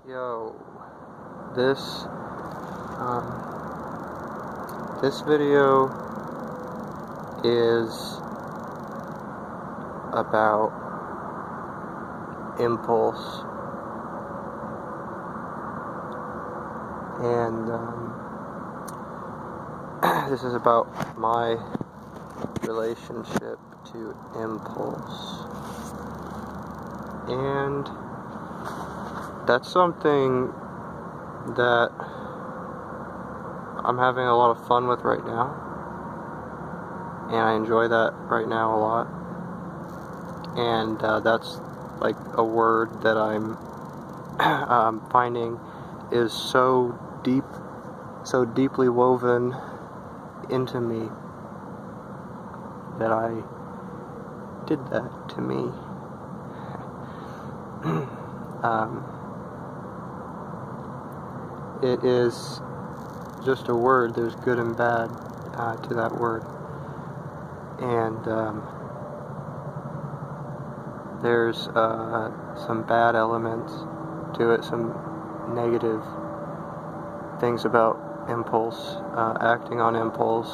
Yo, this video is about impulse, and this is about my relationship to impulse, and that's something that I'm having a lot of fun with right now, and I enjoy that right now a lot. And that's like a word that I'm finding is so deeply woven into me that I did that to me. It is just a word. There's good and bad to that word, and there's some bad elements to it, some negative things about impulse, acting on impulse,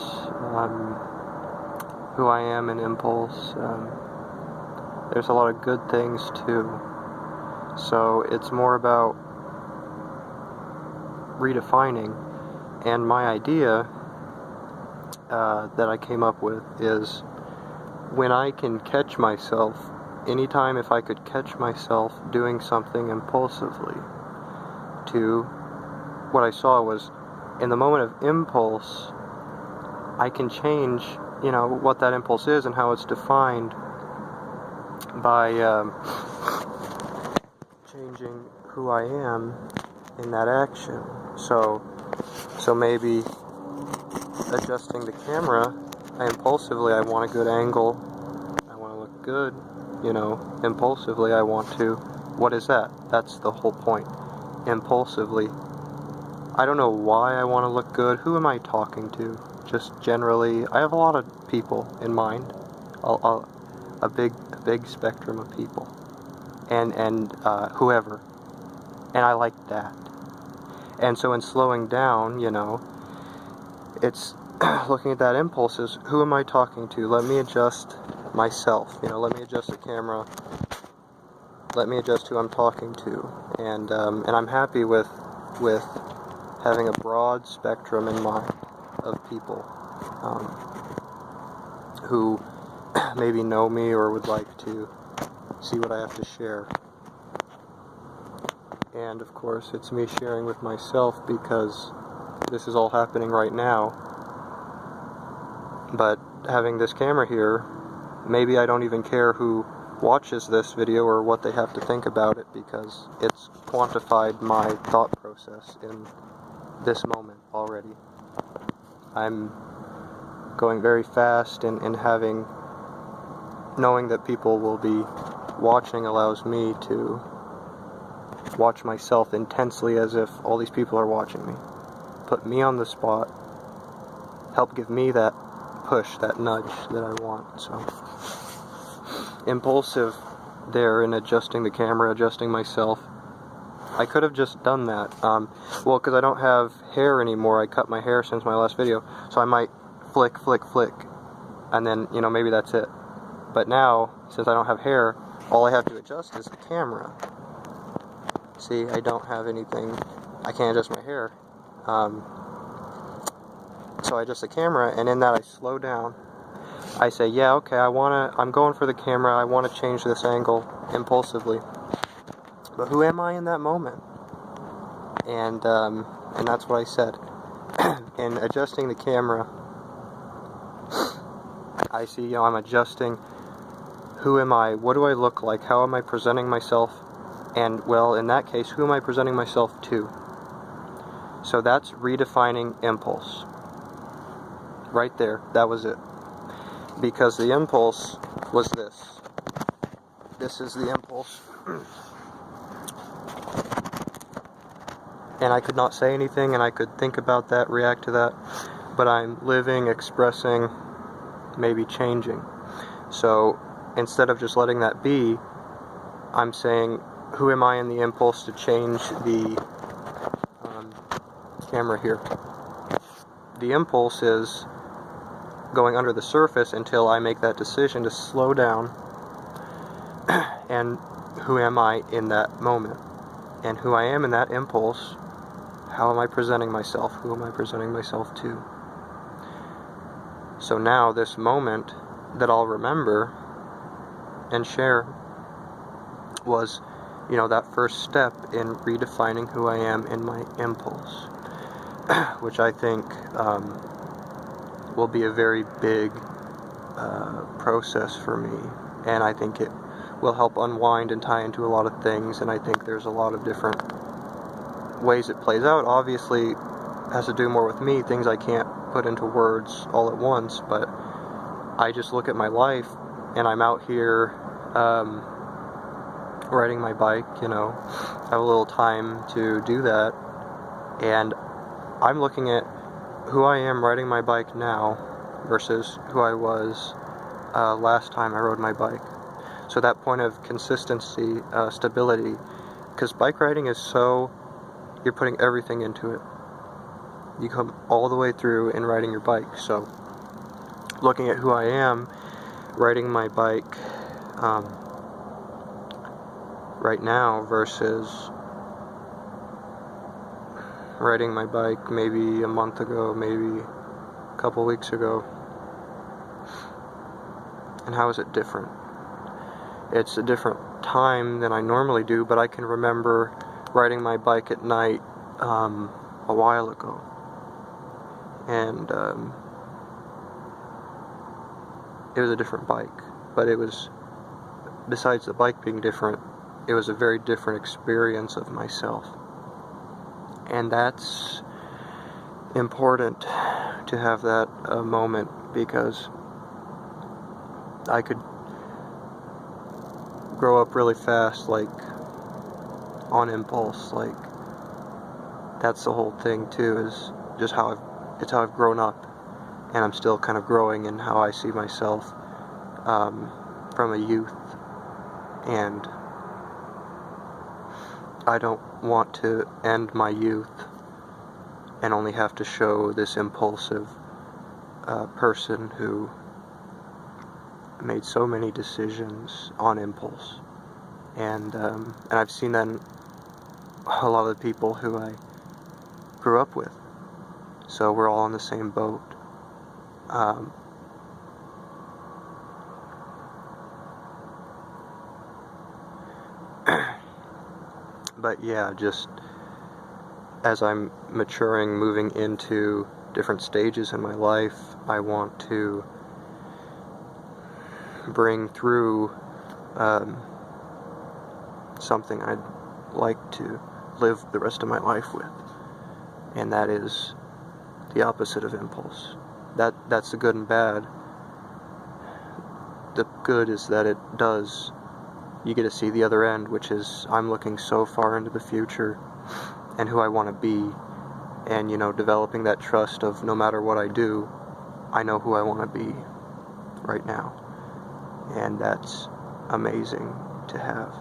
who I am in impulse. There's a lot of good things too. So it's more about redefining, and my idea that I came up with is when I can catch myself, anytime if I could catch myself doing something impulsively, to what I saw was in the moment of impulse, I can change, what that impulse is and how it's defined by changing who I am in that action. So maybe adjusting the camera, I want a good angle, I want to look good, impulsively I want to. What is that? That's the whole point. Impulsively. I don't know why I want to look good. Who am I talking to? Just generally, I have a lot of people in mind, a big spectrum of people, and whoever, and I like that. And so in slowing down, it's looking at that impulse is, who am I talking to? Let me adjust myself, let me adjust the camera, let me adjust who I'm talking to, and I'm happy with having a broad spectrum in mind of people who maybe know me or would like to see what I have to share. And of course it's me sharing with myself because this is all happening right now. But having this camera here, maybe I don't even care who watches this video or what they have to think about it, because it's quantified my thought process in this moment already. I'm going very fast, and knowing that people will be watching allows me to watch myself intensely as if all these people are watching me. Put me on the spot, help give me that push, that nudge that I want. So impulsive there in adjusting the camera, adjusting myself. I could have just done that. Because I don't have hair anymore. I cut my hair since my last video, so I might flick, and then, maybe that's it. But now, since I don't have hair, all I have to adjust is the camera. See, I don't have anything. I can't adjust my hair. So I adjust the camera, and in that I slow down. I say, yeah, okay, I'm going for the camera, I want to change this angle impulsively. But who am I in that moment? And that's what I said. In adjusting the camera, I see, I'm adjusting, who am I, what do I look like, how am I presenting myself, and, well, in that case, who am I presenting myself to? So that's redefining impulse. Right there, that was it. Because the impulse was this. This is the impulse. And I could not say anything, and I could think about that, react to that, but I'm living, expressing, maybe changing. So instead of just letting that be, I'm saying, who am I in the impulse to change the camera here? The impulse is going under the surface until I make that decision to slow down. And who am I in that moment? And who I am in that impulse, how am I presenting myself? Who am I presenting myself to? So now this moment that I'll remember and share was, that first step in redefining who I am in my impulse, which I think will be a very big process for me, and I think it will help unwind and tie into a lot of things, and I think there's a lot of different ways it plays out. Obviously, it has to do more with me, things I can't put into words all at once, but I just look at my life, and I'm out here riding my bike, I have a little time to do that, and I'm looking at who I am riding my bike now versus who I was last time I rode my bike. So that point of consistency, stability, because bike riding is you're putting everything into it. You come all the way through in riding your bike. So looking at who I am riding my bike right now versus riding my bike maybe a month ago, maybe a couple weeks ago. And how is it different? It's a different time than I normally do, but I can remember riding my bike at night a while ago. And it was a different bike, but it was, besides the bike being different, it was a very different experience of myself. And that's important to have that moment, because I could grow up really fast, like on impulse. Like, that's the whole thing too, is just how I've grown up, and I'm still kind of growing in how I see myself from a youth. And I don't want to end my youth and only have to show this impulsive person who made so many decisions on impulse. And I've seen that in a lot of the people who I grew up with. So we're all on the same boat. But yeah, just as I'm maturing, moving into different stages in my life, I want to bring through something I'd like to live the rest of my life with, and that is the opposite of impulse. That's the good and bad. The good is that you get to see the other end, which is I'm looking so far into the future and who I want to be, and developing that trust of no matter what I do, I know who I want to be right now. And that's amazing to have.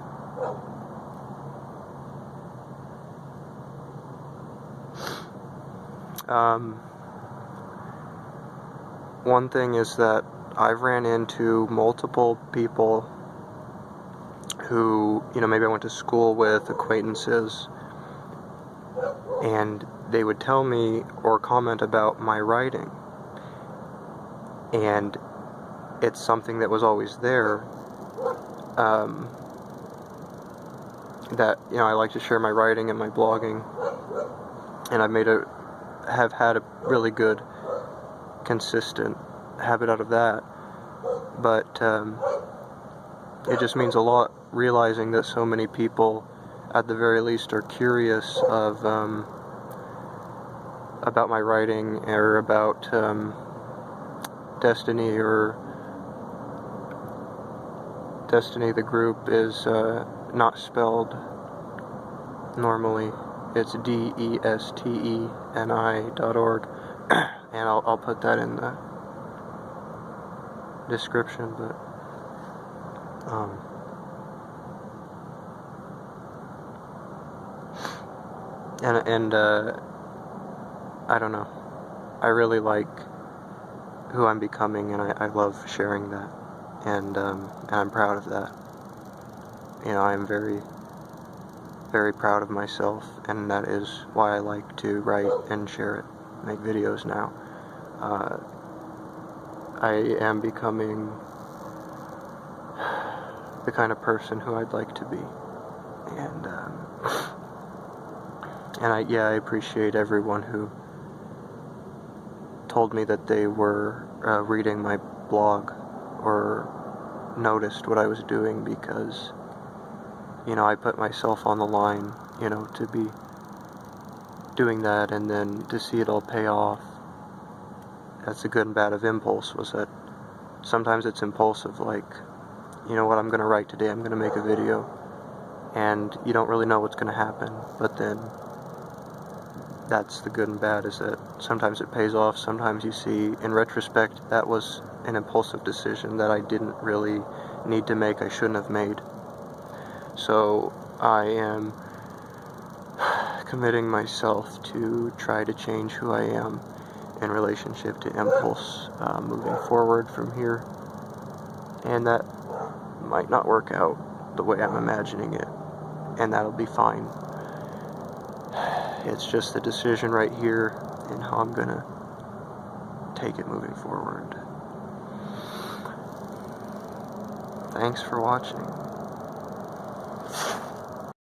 One thing is that I've ran into multiple people who, maybe I went to school with, acquaintances, and they would tell me or comment about my writing. And it's something that was always there, that, I like to share my writing and my blogging, and have had a really good, consistent habit out of that. But it just means a lot realizing that so many people, at the very least, are curious of about my writing, or about Destiny, the group is not spelled normally. It's DESTENI.org, and I'll put that in the description. But And I don't know. I really like who I'm becoming, and I love sharing that, and I'm proud of that. You know, I'm very, very proud of myself, and that is why I like to write and share it, make videos now. I am becoming the kind of person who I'd like to be, and I appreciate everyone who told me that they were reading my blog or noticed what I was doing, because, you know, I put myself on the line, you know, to be doing that, and then to see it all pay off. That's the good and bad of impulse, was that sometimes it's impulsive, like, you know what, I'm going to write today, I'm going to make a video, and you don't really know what's going to happen, but then that's the good and bad, is that sometimes it pays off, sometimes you see, in retrospect, that was an impulsive decision that I didn't really need to make, I shouldn't have made. So I am committing myself to try to change who I am in relationship to impulse moving forward from here. And that might not work out the way I'm imagining it, and that'll be fine. It's just the decision right here and how I'm gonna take it moving forward. Thanks for watching.